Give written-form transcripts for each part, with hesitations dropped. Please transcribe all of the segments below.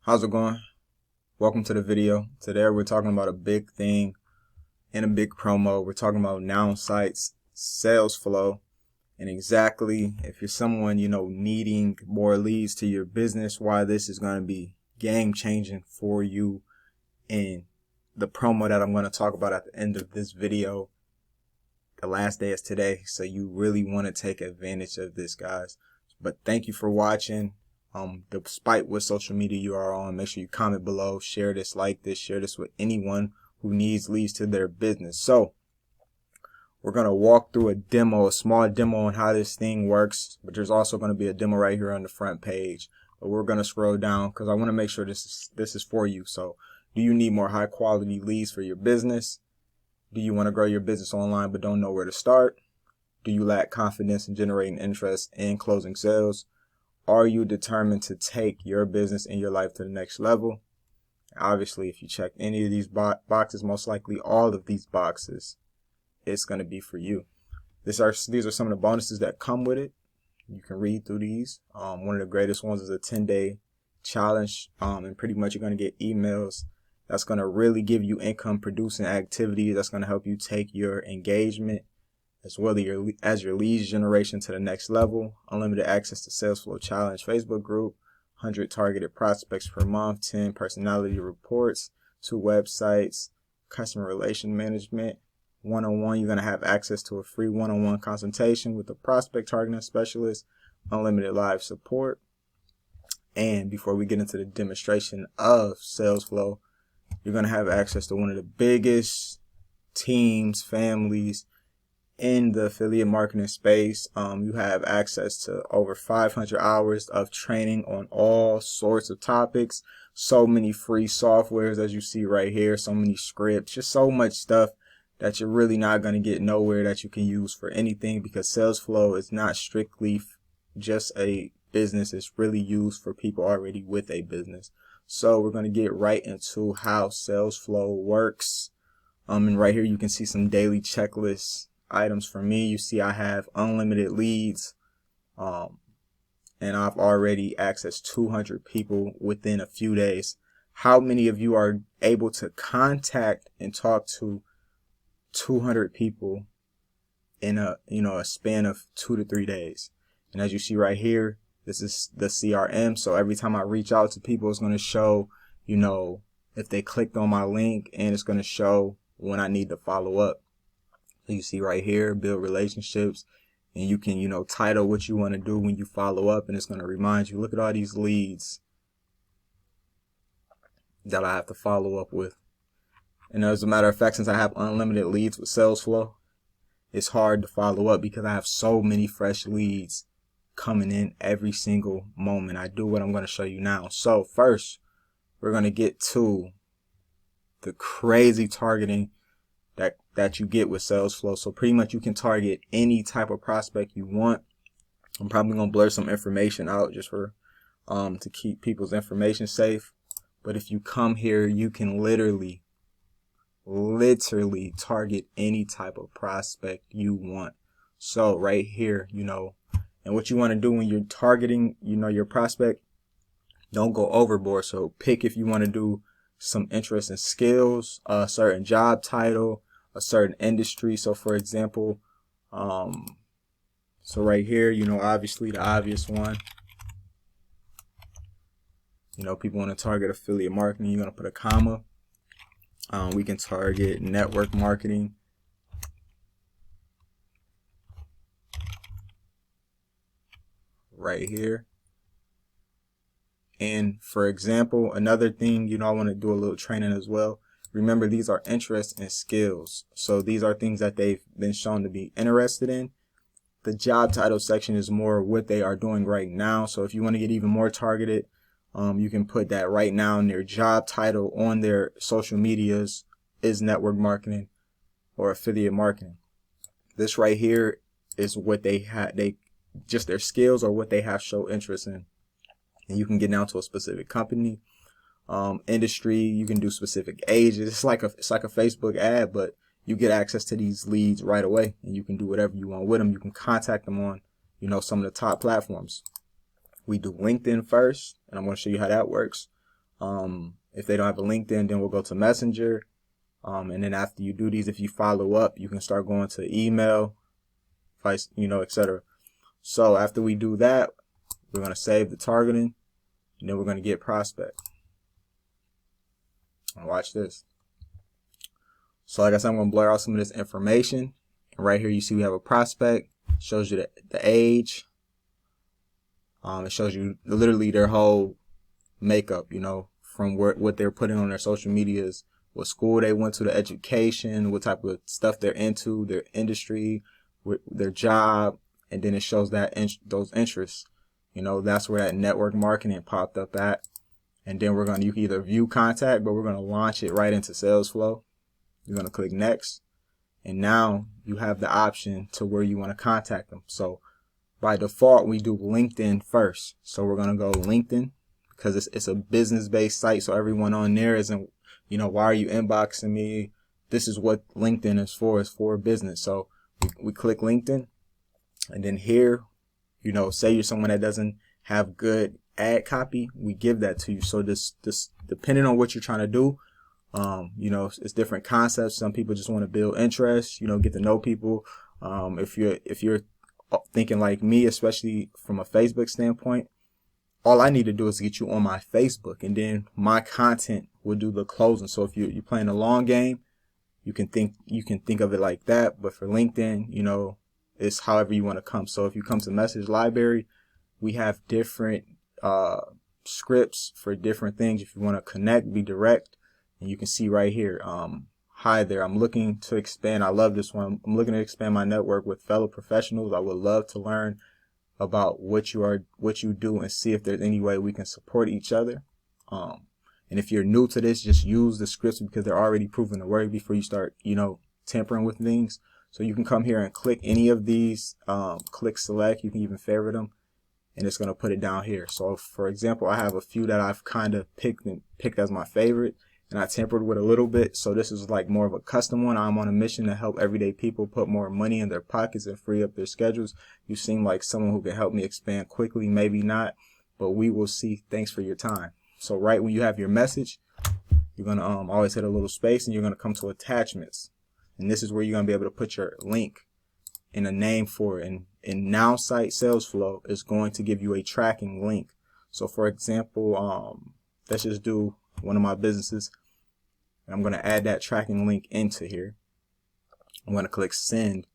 How's it going? Welcome to the video. Today we're talking about a big thing in a big promo. We're talking about Nowsite's sales flow, and exactly if you're someone needing more leads to your business, why this is going to be game changing for you in the promo that I'm going to talk about at the end of this video. The last day is today, so you really want to take advantage of this, guys. But thank you for watching. Despite what social media you are on, make sure you comment below, share this, like this, share this with anyone who needs leads to their business. So we're going to walk through a small demo on how this thing works, but there's also going to be a demo right here on the front page. But we're going to scroll down because I want to make sure this is for you. So do you need more high quality leads for your business? Do you want to grow your business online but don't know where to start? Do you lack confidence in generating interest and closing sales? Are you determined to take your business and your life to the next level? Obviously, if you check any of these boxes, most likely all of these boxes, it's going to be for you. These are some of the bonuses that come with it. You can read through these. One of the greatest ones is a 10-day challenge, and pretty much you're going to get emails that's going to really give you income producing activities that's going to help you take your engagement as well as your leads generation to the next level. Unlimited access to salesflow challenge Facebook group, 100 targeted prospects per month, 10 personality reports, 2 websites, customer relation management, one-on-one. You're going to have access to a free one-on-one consultation with a prospect targeting specialist, unlimited live support. And before we get into the demonstration of salesflow, you're going to have access to one of the biggest teams, families in the affiliate marketing space. You have access to over 500 hours of training on all sorts of topics, so many free softwares as you see right here, so many scripts, just so much stuff that you're really not going to get nowhere that you can use for anything, because salesflow is not strictly just a business. It's really used for people already with a business. So we're going to get right into how salesflow works. And right here you can see some daily checklists items for me. You see I have unlimited leads, and I've already accessed 200 people within a few days. How many of you are able to contact and talk to 200 people in a span of 2 to 3 days? And as you see right here, this is the CRM. So every time I reach out to people, it's going to show if they clicked on my link, and it's going to show when I need to follow up. You see right here, build relationships, and you can, title what you want to do when you follow up, and it's going to remind you, look at all these leads that I have to follow up with. And as a matter of fact, since I have unlimited leads with salesflow, it's hard to follow up because I have so many fresh leads coming in every single moment I do what I'm going to show you now. So first, we're going to get to the crazy targeting that you get with salesflow. So pretty much you can target any type of prospect you want. I'm probably going to blur some information out just for to keep people's information safe. But if you come here, you can literally target any type of prospect you want. So right here, and what you want to do when you're targeting, your prospect, don't go overboard. So pick if you want to do some interest in skills, a certain job title, a certain industry. So for example, so right here, obviously the obvious one, people want to target affiliate marketing. You're going to put a comma. We can target network marketing. Right here. And for example, another thing, I want to do a little training as well. Remember, these are interests and skills. So these are things that they've been shown to be interested in. The job title section is more what they are doing right now. So if you want to get even more targeted, you can put that right now in their job title on their social medias is network marketing or affiliate marketing. This right here is what they just their skills or what they have show interest in. And you can get down to a specific company. Industry, you can do specific ages. It's like a Facebook ad, but you get access to these leads right away, and you can do whatever you want with them. You can contact them on, some of the top platforms. We do LinkedIn first, and I'm going to show you how that works. If they don't have a LinkedIn, then we'll go to Messenger. And then after you do these, if you follow up, you can start going to email, vice, etc. So after we do that, we're going to save the targeting, and then we're going to get prospect. And watch this. So like I said, I'm going to blur out some of this information. And right here, you see we have a prospect. It shows you the age. It shows you literally their whole makeup, from what they're putting on their social medias, what school they went to, the education, what type of stuff they're into, their industry, their job, and then it shows that those interests. That's where that network marketing popped up at. And then you can either view contact, but we're going to launch it right into salesflow. You're going to click next, and now you have the option to where you want to contact them. So by default, we do LinkedIn first. So we're going to go LinkedIn because it's a business-based site. So everyone on there isn't, why are you inboxing me? This is what LinkedIn is for business. So we click LinkedIn, and then here, say you're someone that doesn't have good ad copy, we give that to you. So this depending on what you're trying to do, it's different concepts. Some people just want to build interest, get to know people. If you're thinking like me, especially from a Facebook standpoint, all I need to do is get you on my Facebook, and then my content will do the closing. So if you're playing a long game, you can think of it like that. But for LinkedIn, it's however you want to come. So if you come to message library, we have different scripts for different things. If you want to connect, be direct, and you can see right here, hi there, I'm looking to expand. I love this one. I'm looking to expand my network with fellow professionals. I would love to learn about what you do and see if there's any way we can support each other. And if you're new to this, just use the scripts because they're already proven to work before you start, tampering with things. So you can come here and click any of these, click select. You can even favorite them, and it's going to put it down here. So for example, I have a few that I've kind of picked as my favorite, and I tempered with a little bit. So this is like more of a custom one. I'm on a mission to help everyday people put more money in their pockets and free up their schedules. You seem like someone who can help me expand quickly. Maybe not, but we will see. Thanks for your time. So right when you have your message, you're going to always hit a little space, and you're going to come to attachments. And this is where you're going to be able to put your link and a name for it. And in Nowsite salesflow is going to give you a tracking link. So for example, let's just do one of my businesses. I'm going to add that tracking link into here. I'm going to click send.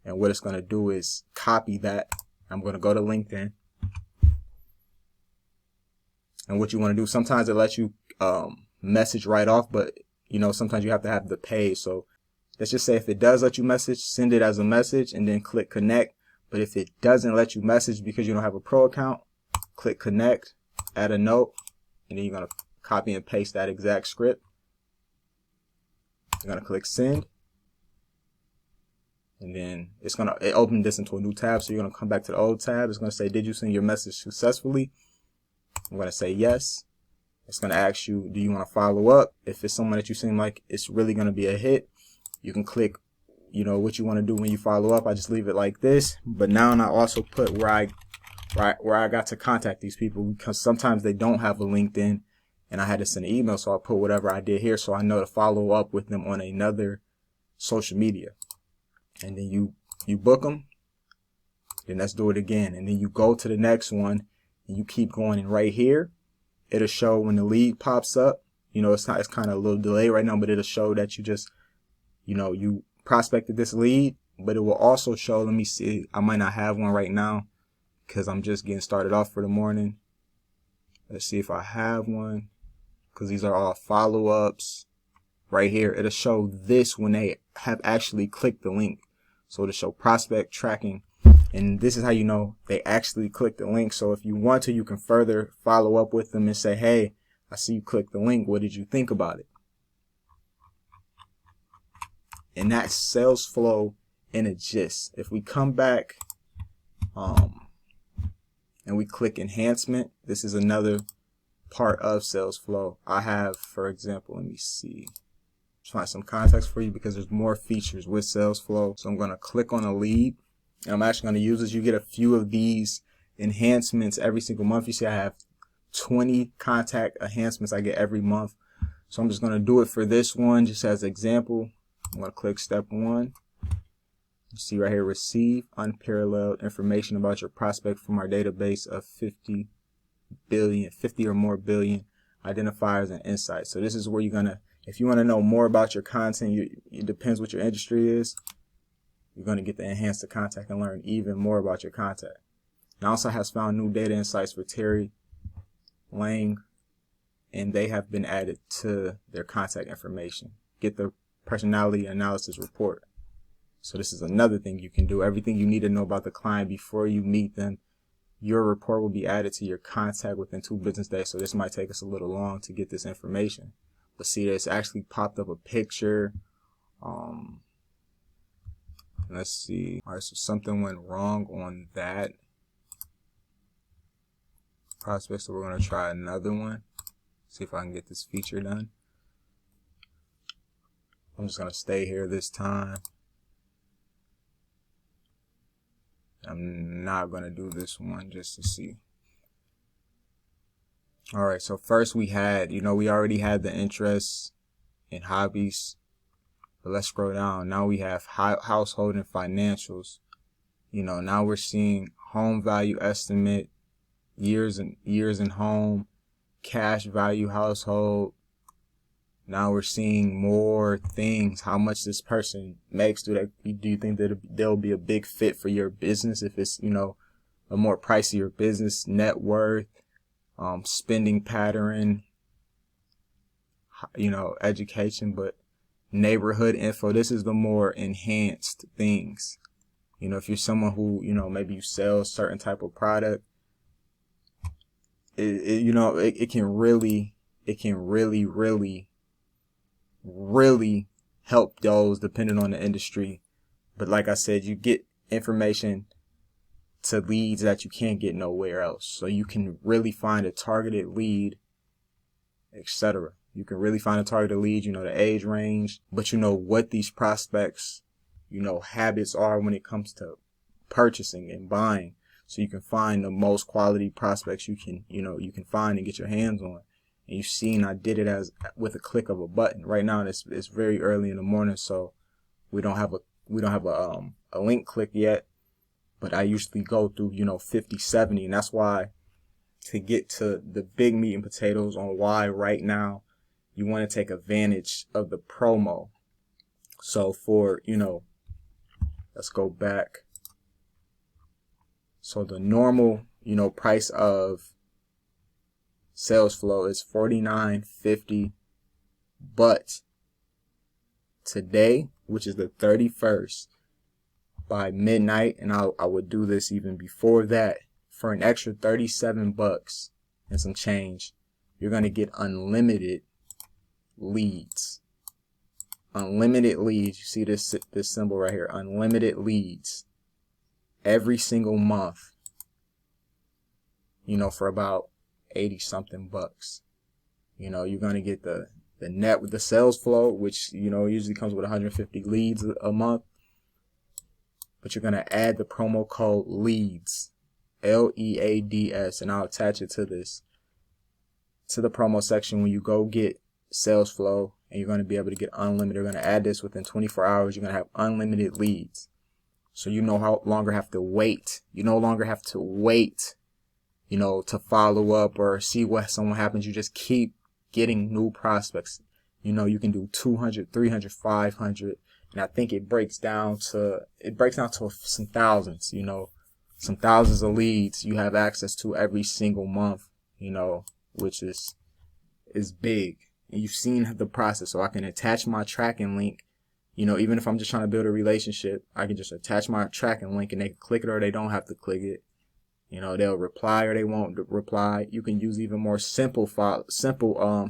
And what it's going to do is copy that. I'm going to go to LinkedIn. And what you want to do, sometimes it lets you message right off, but sometimes you have to have the page. So let's just say if it does let you message, send it as a message and then click connect. But if it doesn't let you message because you don't have a pro account, click connect, add a note, and then you're going to copy and paste that exact script. You're going to click send. And then it opened this into a new tab. So you're going to come back to the old tab. It's going to say, did you send your message successfully? I'm going to say yes. It's going to ask you, do you want to follow up? If it's someone that you seem like it's really going to be a hit, you can click, what you want to do when you follow up. I just leave it like this. But now I also put where I got to contact these people, because sometimes they don't have a LinkedIn and I had to send an email. So I put whatever I did here so I know to follow up with them on another social media. And then you book them. Then let's do it again. And then you go to the next one. And you keep going, and right here, it'll show when the lead pops up. It's kind of a little delay right now, but it'll show that you just, you prospected this lead, but it will also show, let me see, I might not have one right now because I'm just getting started off for the morning. Let's see if I have one, because these are all follow-ups. Right here, it'll show this when they have actually clicked the link. So it'll show prospect tracking. And this is how you know they actually clicked the link. So if you want to, you can further follow up with them and say, hey, I see you clicked the link. What did you think about it? And that's sales flow in a gist. If we come back and we click enhancement, this is another part of sales flow. I have, for example, let me see. Find some context for you because there's more features with sales flow. So I'm going to click on a lead. And I'm actually going to use this. You get a few of these enhancements every single month. You see I have 20 contact enhancements I get every month. So I'm just going to do it for this one just as an example. I'm going to click step 1. You see right here, receive unparalleled information about your prospect from our database of 50 or more billion identifiers and insights. So this is where you're going to, if you want to know more about your content, it depends what your industry is, you're going to get to enhance the contact and learn even more about your contact. Nowsite has found new data insights for Terry Lang, and they have been added to their contact information. Get the personality analysis report. So this is another thing you can do. Everything you need to know about the client before you meet them, your report will be added to your contact within 2 business days. So this might take us a little long to get this information. But see, it's actually popped up a picture. Let's see. All right, so something went wrong on that prospect. So we're going to try another one. See if I can get this feature done. I'm just going to stay here this time. I'm not going to do this one just to see. All right, so first we had, we already had the interests and hobbies. But let's scroll down. Now we have household and financials. Now we're seeing home value estimate, years in home, cash value household. Now we're seeing more things. How much this person makes. Do you think that they'll be a big fit for your business if it's, a more pricier business? Net worth, spending pattern, education, but neighborhood info. This is the more enhanced things. If you're someone who, maybe you sell a certain type of product, it can really help those depending on the industry. But like I said, you get information to leads that you can't get nowhere else. So you can really find a targeted lead, etc. You can really find a targeted lead, the age range, but what these prospects, habits are when it comes to purchasing and buying. So you can find the most quality prospects you can find and get your hands on. And you've seen I did it with a click of a button. Right now it's very early in the morning, so we don't have a link click yet. But I usually go through 50, 70, and that's why, to get to the big meat and potatoes on why right now you want to take advantage of the promo. So for let's go back. So the normal price of salesflow is $49.50, but today, which is the 31st, by midnight, and I would do this even before that, for an extra $37 and some change, you're going to get unlimited leads. Unlimited leads. You see this symbol right here, unlimited leads, every single month, for about 80 something bucks. You're going to get the net with the sales flow, which usually comes with 150 leads a month, but you're going to add the promo code LEADS, LEADS, and I'll attach it to the promo section when you go get sales flow, and you're going to be able to get unlimited. You're going to add this within 24 hours. You're going to have unlimited leads. So you no longer have to wait. You no longer have to wait, to follow up or see what someone happens. You just keep getting new prospects. You can do 200, 300, 500. And I think it breaks down to some thousands, some thousands of leads you have access to every single month, which is big. And you've seen the process. So I can attach my tracking link, even if I'm just trying to build a relationship, I can just attach my tracking link and they can click it or they don't have to click it. They'll reply or they won't reply. You can use even more simple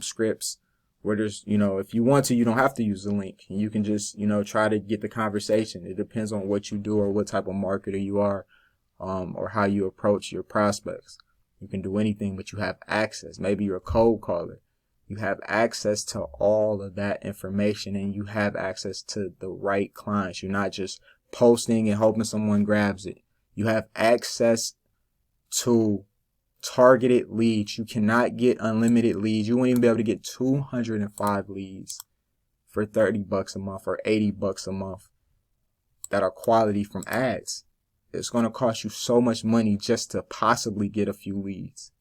scripts where there's, if you want to, you don't have to use the link. You can just, try to get the conversation. It depends on what you do or what type of marketer you are, or how you approach your prospects. You can do anything, but you have access. Maybe you're a cold caller. You have access to all of that information and you have access to the right clients. You're not just posting and hoping someone grabs it. You have access to targeted leads. You cannot get unlimited leads. You won't even be able to get 205 leads for $30 a month or $80 a month that are quality from ads. It's going to cost you so much money just to possibly get a few leads.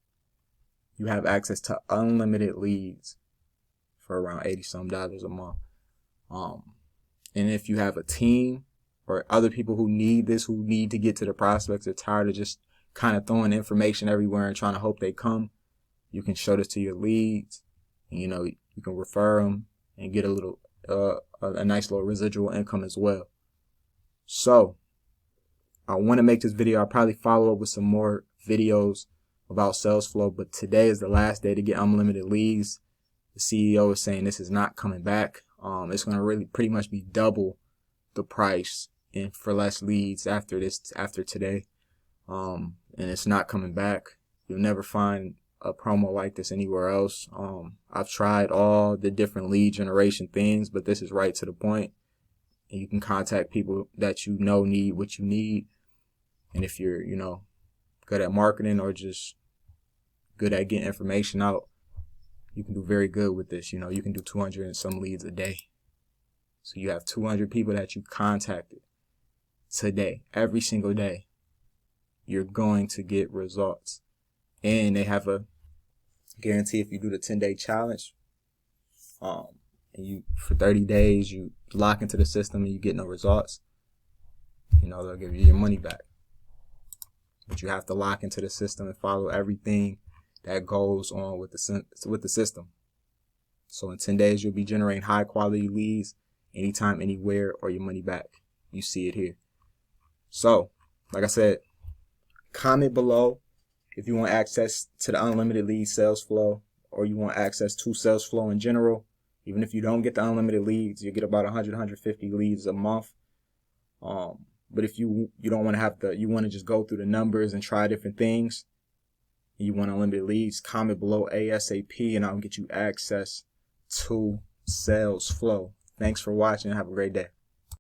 You have access to unlimited leads for around $80 a month. And if you have a team or other people who need this, who need to get to the prospects, are tired of just kind of throwing information everywhere and trying to hope they come, you can show this to your leads. And, you can refer them and get a little, a nice little residual income as well. So I want to make this video. I'll probably follow up with some more videos about salesflow, but today is the last day to get unlimited leads. The CEO is saying this is not coming back. It's going to really pretty much be double the price and for less leads after today. And it's not coming back. You'll never find a promo like this anywhere else. I've tried all the different lead generation things, but this is right to the point. And you can contact people that need what you need. And if you're, good at marketing or just good at getting information out, you can do very good with this. You can do 200 and some leads a day. So you have 200 people that you contacted today, every single day. You're going to get results. And they have a guarantee if you do the 10-day challenge, and you for 30 days you lock into the system and you get no results, they'll give you your money back. But you have to lock into the system and follow everything that goes on with the system. So in 10 days, you'll be generating high quality leads anytime, anywhere, or your money back. You see it here. So, like I said, comment below if you want access to the unlimited lead sales flow, or you want access to sales flow in general. Even if you don't get the unlimited leads, you get about 100, 150 leads a month. But if you don't want to have you want to just go through the numbers and try different things, you want unlimited leads, comment below ASAP and I'll get you access to sales flow. Thanks for watching. Have a great day.